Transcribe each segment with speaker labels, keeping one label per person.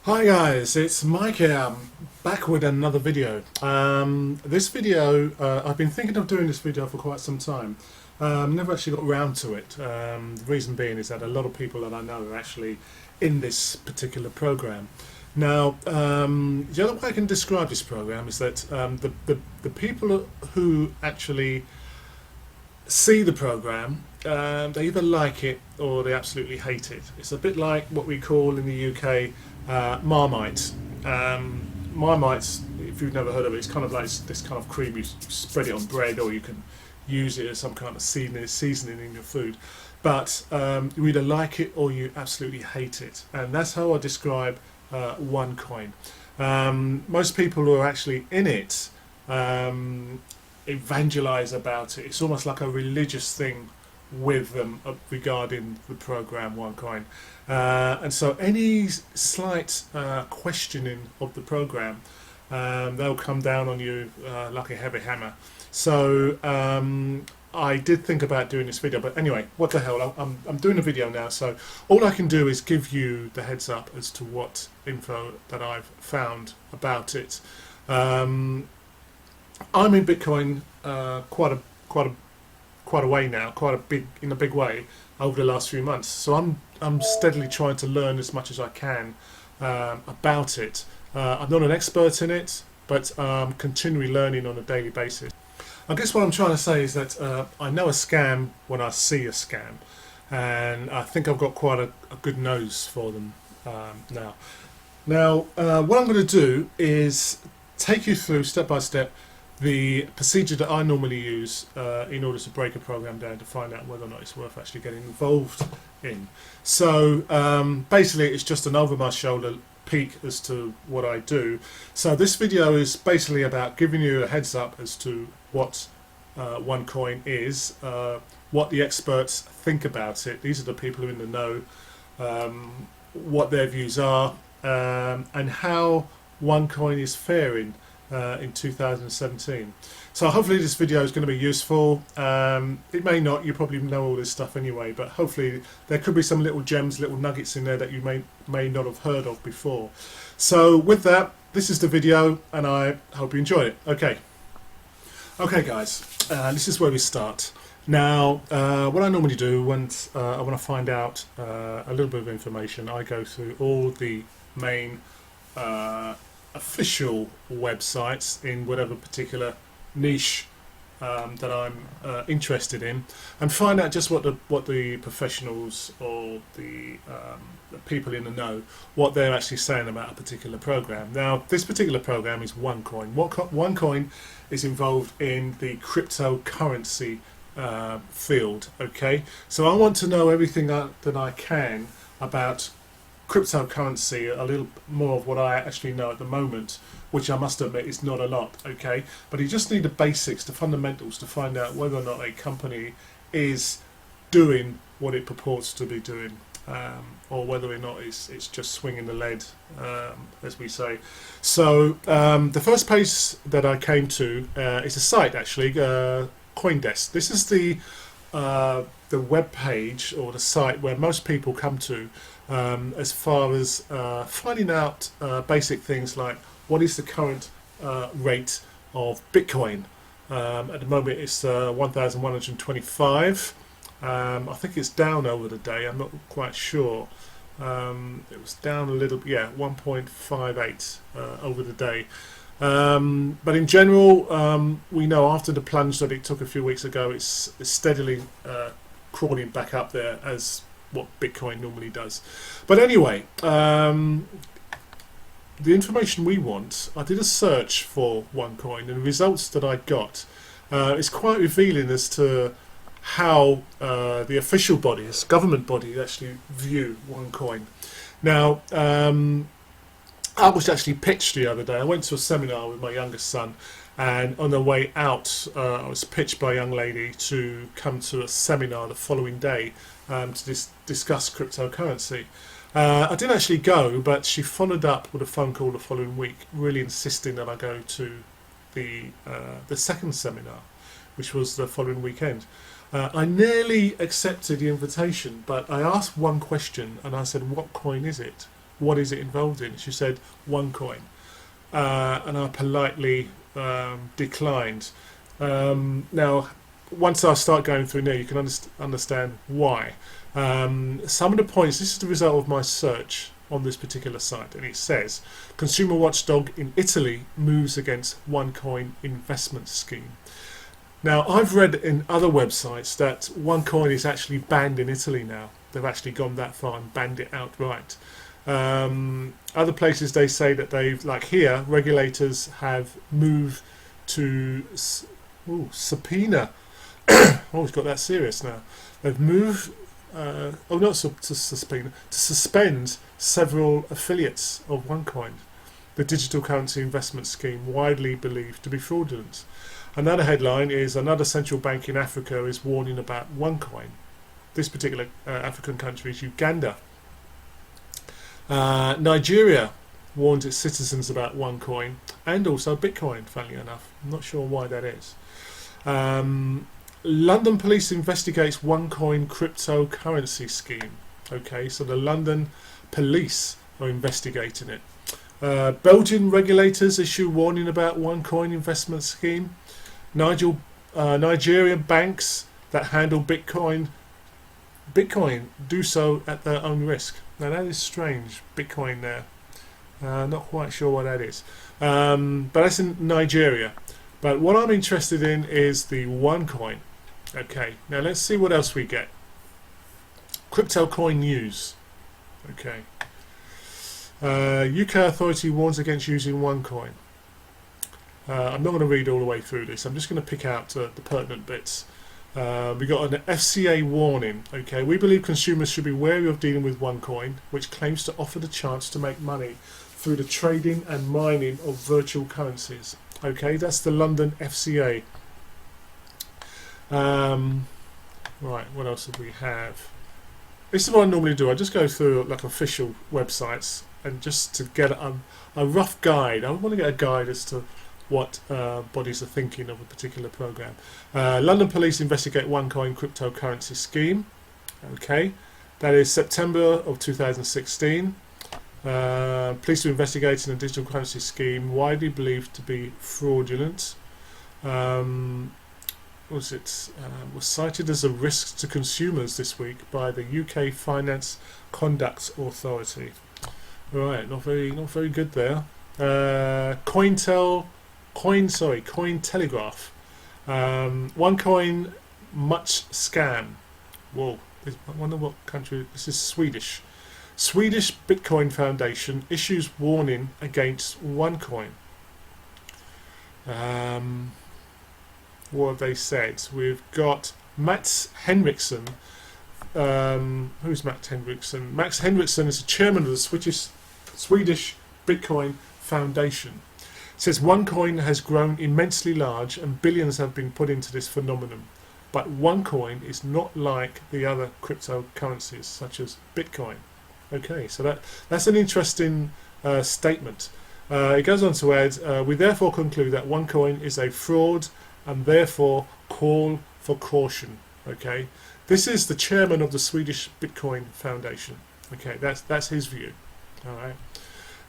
Speaker 1: Hi guys, it's Mike here. I'm back with another video. This video, I've been thinking of doing this video for quite some time. Never actually got round to it. The reason being is that a lot of people that I know are actually in this particular program. Now, the other way I can describe this program is that the people who actually see the program, they either like it or they absolutely hate it. It's a bit like what we call in the UK Marmite. Marmite's, if you've never heard of it, it's kind of like this kind of cream. You spread it on bread, or you can use it as some kind of seasoning in your food. But you either like it or you absolutely hate it, and that's how I describe Onecoin. Most people who are actually in it evangelize about it. It's almost like a religious thing with them regarding the program Onecoin. And so any slight questioning of the program, they'll come down on you like a heavy hammer. So I did think about doing this video, but anyway, what the hell, I'm doing a video now, so all I can do is give you the heads up as to what info that I've found about it. I'm in Bitcoin quite a way now, in a big way over the last few months. So I'm steadily trying to learn as much as I can about it. I'm not an expert in it, but I'm continually learning on a daily basis. I guess what I'm trying to say is that I know a scam when I see a scam, and I think I've got quite a good nose for them now. Now, what I'm going to do is take you through step by step the procedure that I normally use in order to break a program down to find out whether or not it's worth actually getting involved in. So basically it's just an over my shoulder peek as to what I do. So this video is basically about giving you a heads up as to what Onecoin is, what the experts think about it. These are the people who are in the know, what their views are, and how Onecoin is faring in 2017. So hopefully this video is going to be useful. It may not, you probably know all this stuff anyway, but hopefully there could be some little gems, little nuggets in there that you may not have heard of before. So with that, this is the video and I hope you enjoy it. Okay guys, this is where we start. Now what I normally do when I want to find out a little bit of information, I go through all the main official websites in whatever particular niche that I'm interested in, and find out just what the professionals or the people in the know, what they're actually saying about a particular program. Now this particular program is Onecoin. Onecoin is involved in the cryptocurrency field. Okay, so I want to know everything that I can about cryptocurrency, a little more of what I actually know at the moment, which I must admit is not a lot. Okay, but you just need the basics, the fundamentals, to find out whether or not a company is doing what it purports to be doing, or whether or not it's just swinging the lead, as we say. So the first page that I came to is a site actually, CoinDesk. This is the web page or the site where most people come to as far as finding out basic things like what is the current rate of Bitcoin. At the moment it's 1,125. I think it's down over the day, I'm not quite sure. It was down a little, yeah, 1.58 over the day. But in general, we know after the plunge that it took a few weeks ago, it's steadily crawling back up there as what Bitcoin normally does. But anyway, the information we want, I did a search for Onecoin, and the results that I got is quite revealing as to how the official bodies, government bodies, actually view Onecoin. Now, I was actually pitched the other day. I went to a seminar with my youngest son, and on the way out I was pitched by a young lady to come to a seminar the following day to discuss cryptocurrency. I didn't actually go, but she followed up with a phone call the following week, really insisting that I go to the second seminar, which was the following weekend. I nearly accepted the invitation, but I asked one question and I said, what coin is it? what is it involved in? She said Onecoin, and I politely declined. Now, once I start going through now, you can understand why. Some of the points, this is the result of my search on this particular site, and it says consumer watchdog in Italy moves against Onecoin investment scheme. Now, I've read in other websites that Onecoin is actually banned in Italy now. They've actually gone that far and banned it outright. Other places they say that they've, like here, regulators have moved to subpoena. Oh, we've got that serious now. They've moved, not to subpoena, to suspend several affiliates of Onecoin, the digital currency investment scheme widely believed to be fraudulent. Another headline is another central bank in Africa is warning about Onecoin. This particular African country is Uganda. Nigeria warns its citizens about Onecoin and also Bitcoin, funnily enough. I'm not sure why that is. London police investigates Onecoin cryptocurrency scheme. Okay, so the London police are investigating it. Belgian regulators issue warning about Onecoin investment scheme. Nigerian banks that handle Bitcoin do so at their own risk. Now that is strange, Bitcoin there. Not quite sure what that is. But that's in Nigeria. But what I'm interested in is the Onecoin. Okay, now let's see what else we get. Crypto coin news. Okay. UK authority warns against using Onecoin. I'm not going to read all the way through this. I'm just going to pick out the pertinent bits. We got an FCA warning. Okay, we believe consumers should be wary of dealing with Onecoin, which claims to offer the chance to make money through the trading and mining of virtual currencies. Okay, that's the London FCA. Right, what else do we have? This is what I normally do. I just go through like official websites and just to get a rough guide. I want to get a guide as to what bodies are thinking of a particular program. London police investigate Onecoin cryptocurrency scheme. Okay, that is September of 2016. Police are investigating a digital currency scheme widely believed to be fraudulent. Was cited as a risk to consumers this week by the UK Finance Conduct Authority. Right, not very good there. Cointelegraph. Onecoin much scam. Whoa, I wonder what country. This is Swedish. Swedish Bitcoin Foundation issues warning against Onecoin. What have they said? We've got Mats Henriksson. Who's Mats Henriksson? Mats Henriksson is the chairman of the Swedish Bitcoin Foundation. It says Onecoin has grown immensely large and billions have been put into this phenomenon. But Onecoin is not like the other cryptocurrencies such as Bitcoin. Okay, so that's an interesting statement. It goes on to add, we therefore conclude that Onecoin is a fraud and therefore call for caution. Okay, this is the chairman of the Swedish Bitcoin Foundation. Okay, that's his view. All right.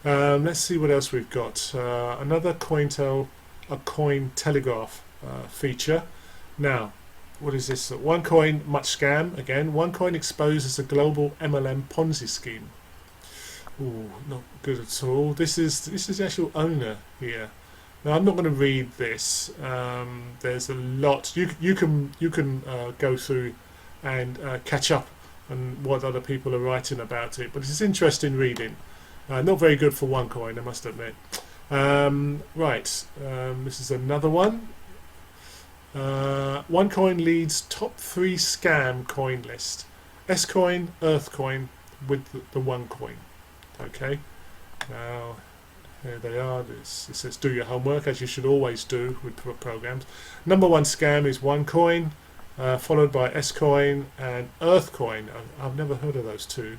Speaker 1: Let's see what else we've got. Another Cointelegraph feature. Now, what is this? Onecoin much scam again. Onecoin exposed as a global MLM Ponzi scheme. Ooh, not good at all. This is the actual owner here. Now I'm not going to read this. There's a lot you can go through and catch up on what other people are writing about it. But it's interesting reading. Not very good for Onecoin, I must admit. Right, this is another one. Onecoin leads top 3 scam coin list. Scoin, Earthcoin with the Onecoin. Okay. Now. Here they are. It says do your homework, as you should always do with programs. Number 1 scam is Onecoin, followed by Scoin and Earthcoin. I've never heard of those two,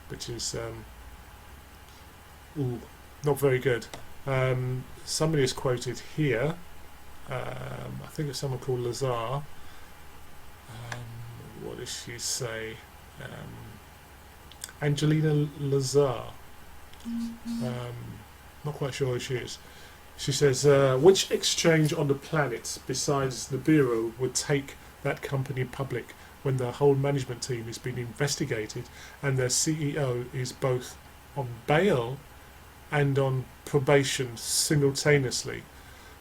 Speaker 1: which is not very good. Somebody is quoted here. I think it's someone called Lazar. What does she say? Angelina Lazar. Not quite sure who she is. She says, which exchange on the planet besides the Bureau would take that company public when the whole management team is being investigated and their CEO is both on bail and on probation simultaneously?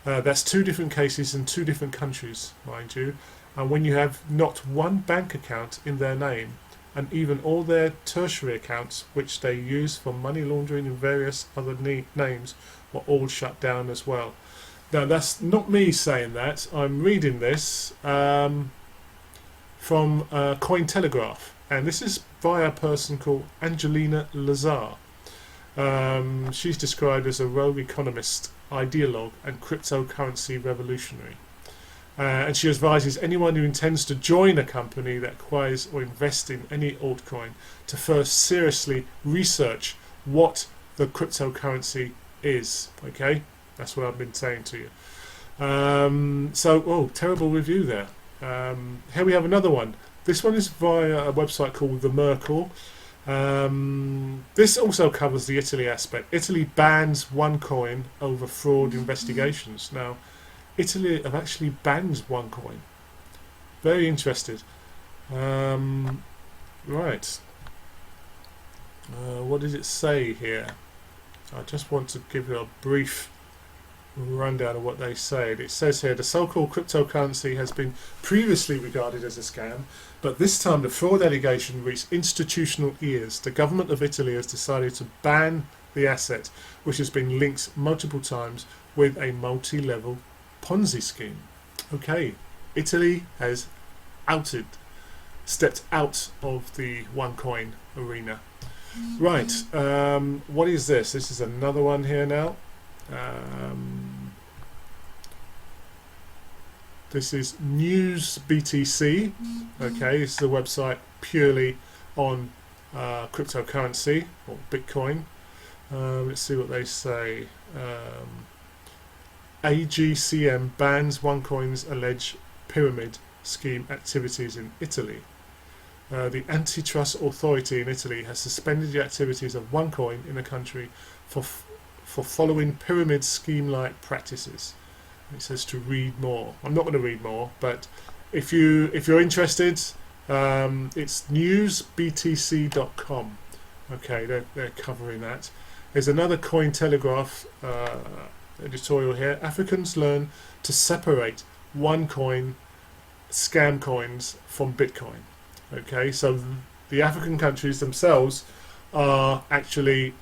Speaker 1: That's two different cases in two different countries, mind you. And when you have not one bank account in their name, and even all their tertiary accounts, which they use for money laundering and various other names, were all shut down as well. Now, that's not me saying that. I'm reading this from Cointelegraph, and this is via a person called Angelina Lazar. She's described as a rogue economist, ideologue, and cryptocurrency revolutionary. And she advises anyone who intends to join a company that acquires or invests in any altcoin to first seriously research what the cryptocurrency is. Okay, that's what I've been saying to you. Terrible review there. Here we have another one. This one is via a website called The Merkel. This also covers the Italy aspect. Italy bans Onecoin over fraud investigations. Now, Italy have actually banned Onecoin. Very interested. Right. What does it say here? I just want to give you a brief rundown of what they say. It says here, the so-called cryptocurrency has been previously regarded as a scam, but this time the fraud allegation reached institutional ears. The government of Italy has decided to ban the asset, which has been linked multiple times with a multi-level Ponzi scheme. Okay, Italy has stepped out of the Onecoin arena. Right, what is this? This is another one here now. This is News BTC. Okay, this is a website purely on cryptocurrency or Bitcoin. Let's see what they say. AGCM bans Onecoin's alleged pyramid scheme activities in Italy. The antitrust authority in Italy has suspended the activities of Onecoin in the country for following pyramid scheme-like practices. It says to read more. I'm not going to read more, but if you're interested, it's newsbtc.com. Okay, they're covering that. There's another Cointelegraph editorial here. Africans learn to separate Onecoin scam coins from Bitcoin. Okay, so the African countries themselves are actually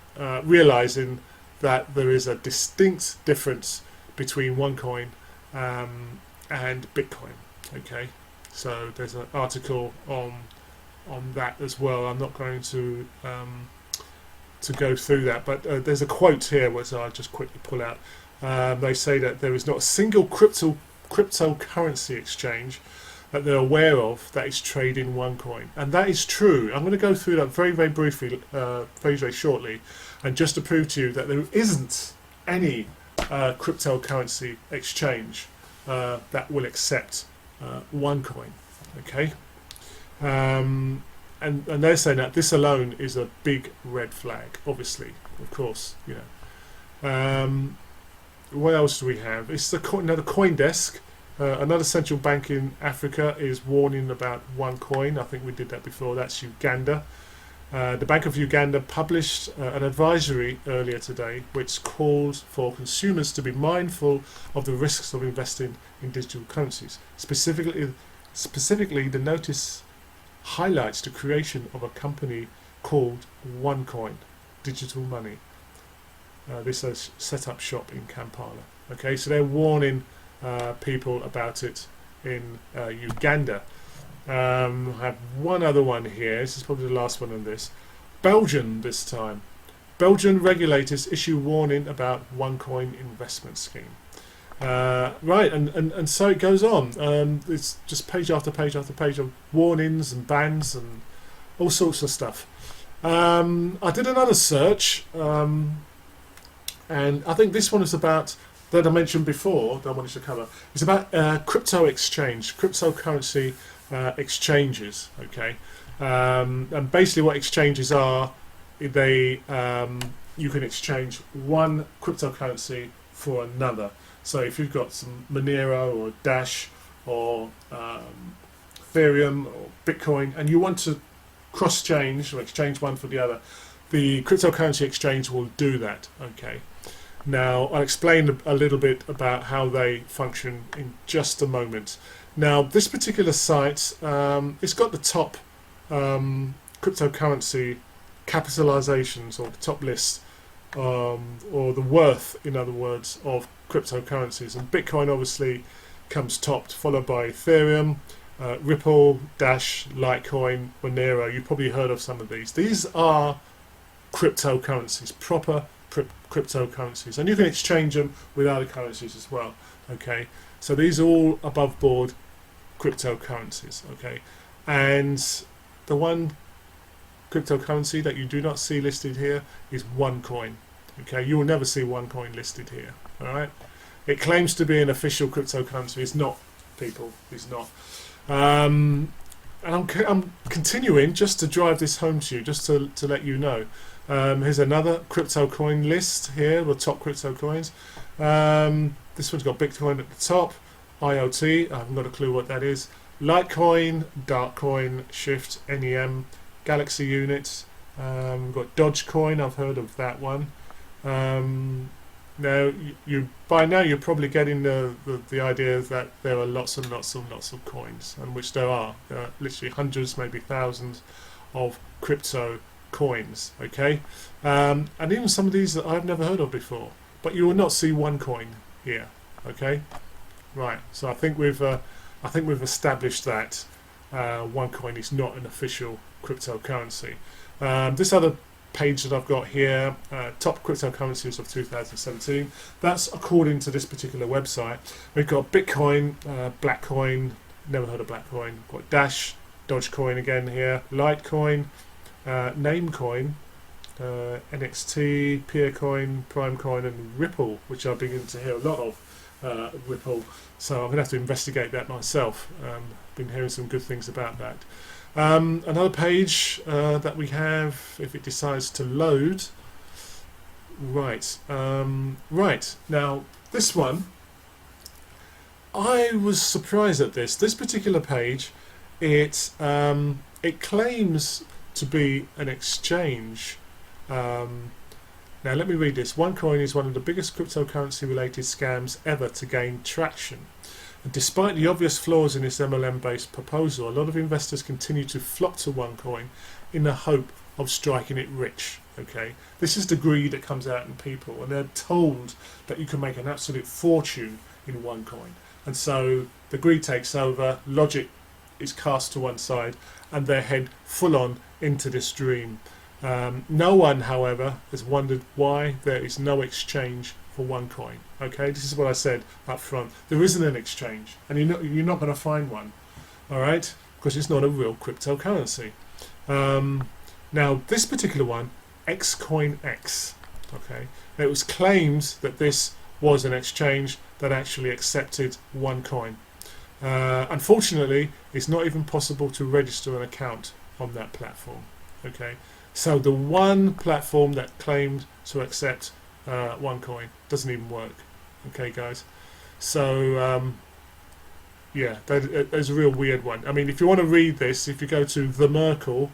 Speaker 1: realizing that there is a distinct difference between Onecoin and Bitcoin. Okay, so there's an article on that as well. I'm not going to go through that, but there's a quote here which I'll just quickly pull out. They say that there is not a single cryptocurrency exchange that they're aware of that is trading Onecoin, and that is true. I'm going to go through that very, very briefly, very shortly, and just to prove to you that there isn't any cryptocurrency exchange that will accept Onecoin. Okay, and they're saying that this alone is a big red flag. Obviously, of course, you know. What else do we have? It's another CoinDesk. Another central bank in Africa is warning about Onecoin. I think we did that before. That's Uganda. The Bank of Uganda published an advisory earlier today which calls for consumers to be mindful of the risks of investing in digital currencies. Specifically, the notice highlights the creation of a company called Onecoin Digital Money. This has set up shop in Kampala. Okay, so they're warning people about it in Uganda. I have one other one here. This is probably the last one on this. Belgium this time. Belgian regulators issue warning about Onecoin investment scheme. Right, and so it goes on. It's just page after page after page of warnings and bans and all sorts of stuff. I did another search, and I think this one is about, that I mentioned before, that I wanted to cover. It's about cryptocurrency exchanges. Okay, And basically what exchanges are, they you can exchange one cryptocurrency for another. So if you've got some Monero or Dash or Ethereum or Bitcoin and you want to cross-change or exchange one for the other, the cryptocurrency exchange will do that. Okay. Now I'll explain a little bit about how they function in just a moment. Now this particular site, it's got the top cryptocurrency capitalizations, or the top list, or the worth, in other words, of cryptocurrencies. And Bitcoin obviously comes topped, followed by Ethereum, Ripple, Dash, Litecoin, Monero. You've probably heard of some of these. These are cryptocurrencies, proper cryptocurrencies, and you can exchange them with other currencies as well. Okay, so these are all above board cryptocurrencies. Okay, and the one cryptocurrency that you do not see listed here is Onecoin. Okay, you will never see Onecoin listed here. All right, it claims to be an official cryptocurrency. It's not, people. It's not. And I'm continuing just to drive this home to you, just to let you know. Here's another crypto coin list here, the top crypto coins. This one's got Bitcoin at the top, IoT, I haven't got a clue what that is, Litecoin, Darkcoin, Shift, NEM, Galaxy Units, we've got Dogecoin, I've heard of that one. Now, by now you're probably getting the idea that there are lots and lots and lots of coins, and which there are. There are literally hundreds, maybe thousands of crypto coins. Okay, and even some of these that I've never heard of before. But you will not see Onecoin here. Okay, right. So I think we've established that Onecoin is not an official cryptocurrency. This other page that I've got here, top cryptocurrencies of 2017, that's according to this particular website. We've got Bitcoin, Blackcoin, never heard of Blackcoin, we've got Dash, Dogecoin again here, Litecoin, Namecoin, NXT, Peercoin, Primecoin and Ripple, which I'm beginning to hear a lot of, Ripple, so I'm going to have to investigate that myself. Been hearing some good things about that. Another page that we have, if it decides to load. Right, right. Now this one, I was surprised at this. This particular page, it claims to be an exchange. Now let me read this. Onecoin is one of the biggest cryptocurrency-related scams ever to gain traction. And despite the obvious flaws in this MLM-based proposal, a lot of investors continue to flock to Onecoin in the hope of striking it rich. Okay, this is the greed that comes out in people, and they're told that you can make an absolute fortune in Onecoin, and so the greed takes over. Logic is cast to one side, and they head full on into this dream. No one, however, has wondered why there is no exchange for Onecoin. Okay, this is what I said up front. There isn't an exchange, and you're not going to find one. All right, because it's not a real cryptocurrency. Now, this particular one, XCoinX. Okay, it was claimed that this was an exchange that actually accepted Onecoin. Unfortunately, it's not even possible to register an account on that platform. Okay, so the one platform that claimed to accept Onecoin doesn't even work. Okay, guys. So yeah, that is a real weird one. I mean, if you want to read this, if you go to the Merkle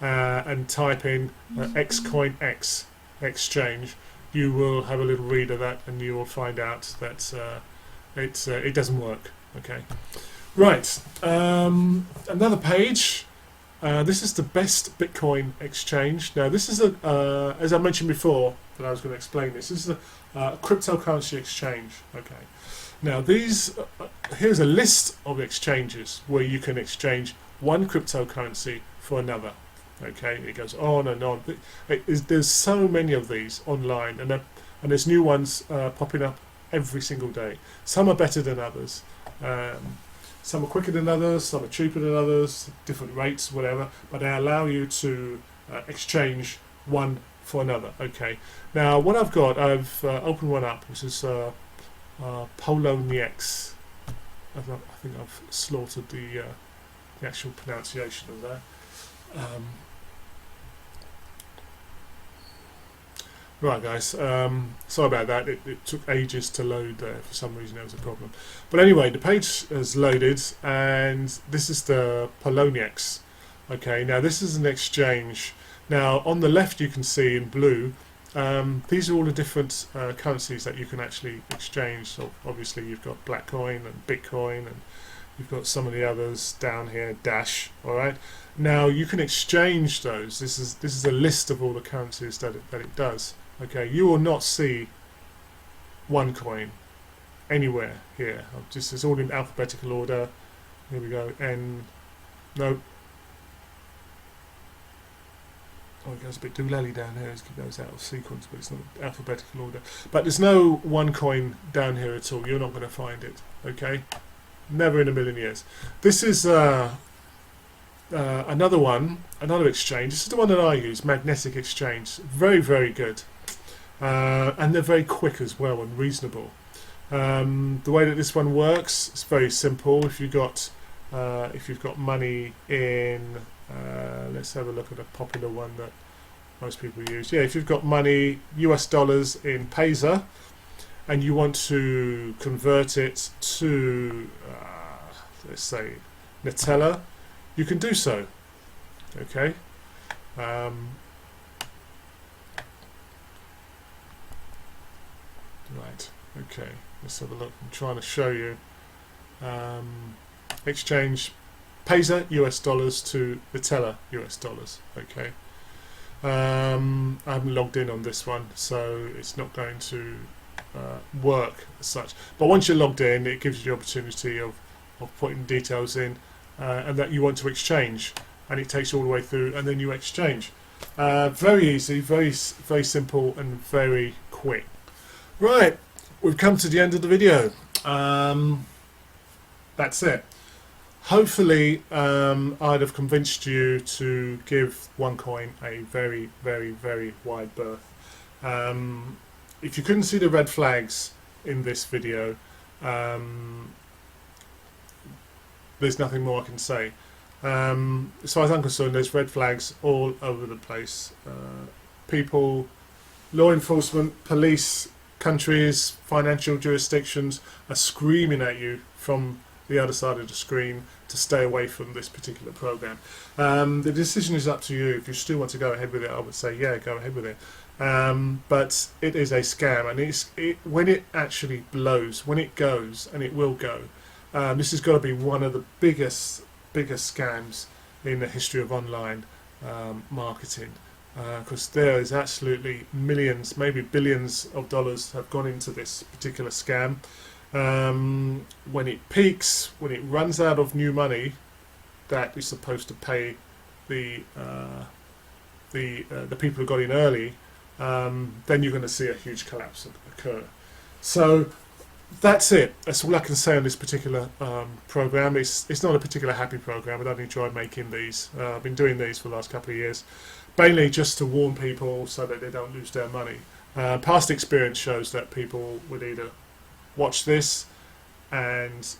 Speaker 1: and type in XCoinX exchange, you will have a little read of that, and you will find out that it doesn't work. Okay, right. Another page. This is the best Bitcoin exchange. Now, this is as I mentioned before, that I was going to explain this. This is a cryptocurrency exchange. Okay. Now, here's a list of exchanges where you can exchange one cryptocurrency for another. Okay, it goes on and on. There's so many of these online, and there's new ones popping up every single day. Some are better than others. Some are quicker than others, some are cheaper than others, different rates, whatever, but they allow you to exchange one for another. Okay, now what I've opened one up, which is Poloniex. I think I've slaughtered the actual pronunciation of that. Right, guys. Sorry about that. It took ages to load there. For some reason, there was a problem. But anyway, the page has loaded, and this is the Poloniex. Okay, now this is an exchange. Now, on the left, you can see in blue, these are all the different currencies that you can actually exchange. So obviously, you've got Blackcoin and Bitcoin, and you've got some of the others down here, Dash. All right. Now you can exchange those. This is a list of all the currencies that it does. Okay, you will not see Onecoin anywhere here. It's all in alphabetical order. Here we go. No. Oh, it goes a bit doolally down here. It goes out of sequence, but it's not alphabetical order. But there's no Onecoin down here at all. You're not going to find it. Okay, never in a million years. This is another exchange. This is the one that I use, Magnetic Exchange. Very, very good. And they're very quick as well and reasonable. The way that this one works, it's very simple. If you've got money in, let's have a look at a popular one that most people use. Yeah, if you've got money, US dollars in Pesa, and you want to convert it to, let's say, Nutella, you can do so. Okay. Right. Okay. Let's have a look. I'm trying to show you. Exchange Pesa US dollars to Nutella US dollars. Okay. I haven't logged in on this one, so it's not going to work as such. But once you're logged in, it gives you the opportunity of putting details in. And that you want to exchange, and it takes you all the way through, and then you exchange. Very easy, very simple, and very quick. Right, we've come to the end of the video. That's it. Hopefully, I'd have convinced you to give Onecoin a very, very, very wide berth. If you couldn't see the red flags in this video, there's nothing more I can say. As far as I'm concerned, there's red flags all over the place. People, law enforcement, police, countries, financial jurisdictions are screaming at you from the other side of the screen to stay away from this particular program. The decision is up to you. If you still want to go ahead with it, I would say, yeah, go ahead with it. But it is a scam, and when it actually blows, when it goes, and it will go, this has got to be one of the biggest scams in the history of online marketing, because there is absolutely millions, maybe billions of dollars have gone into this particular scam. When it peaks, when it runs out of new money that is supposed to pay the people who got in early, then you're going to see a huge collapse occur. So that's it. That's all I can say on this particular program. It's not a particular happy program. I've only enjoyed making these. I've been doing these for the last couple of years, mainly just to warn people so that they don't lose their money. Past experience shows that people would either watch this and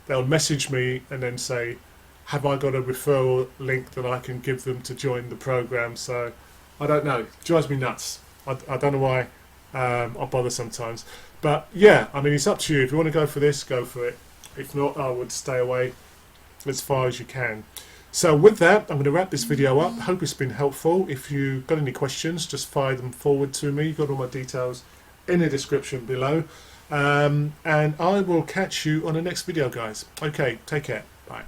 Speaker 1: they'll message me and then say, have I got a referral link that I can give them to join the program? So I don't know. It drives me nuts. I don't know why I bother sometimes. But yeah, I mean, it's up to you. If you want to go for this, go for it. If not, I would stay away as far as you can. So with that, I'm going to wrap this video up. Hope it's been helpful. If you've got any questions, just fire them forward to me. You've got all my details in the description below. And I will catch you on the next video, guys. Okay, take care. Bye.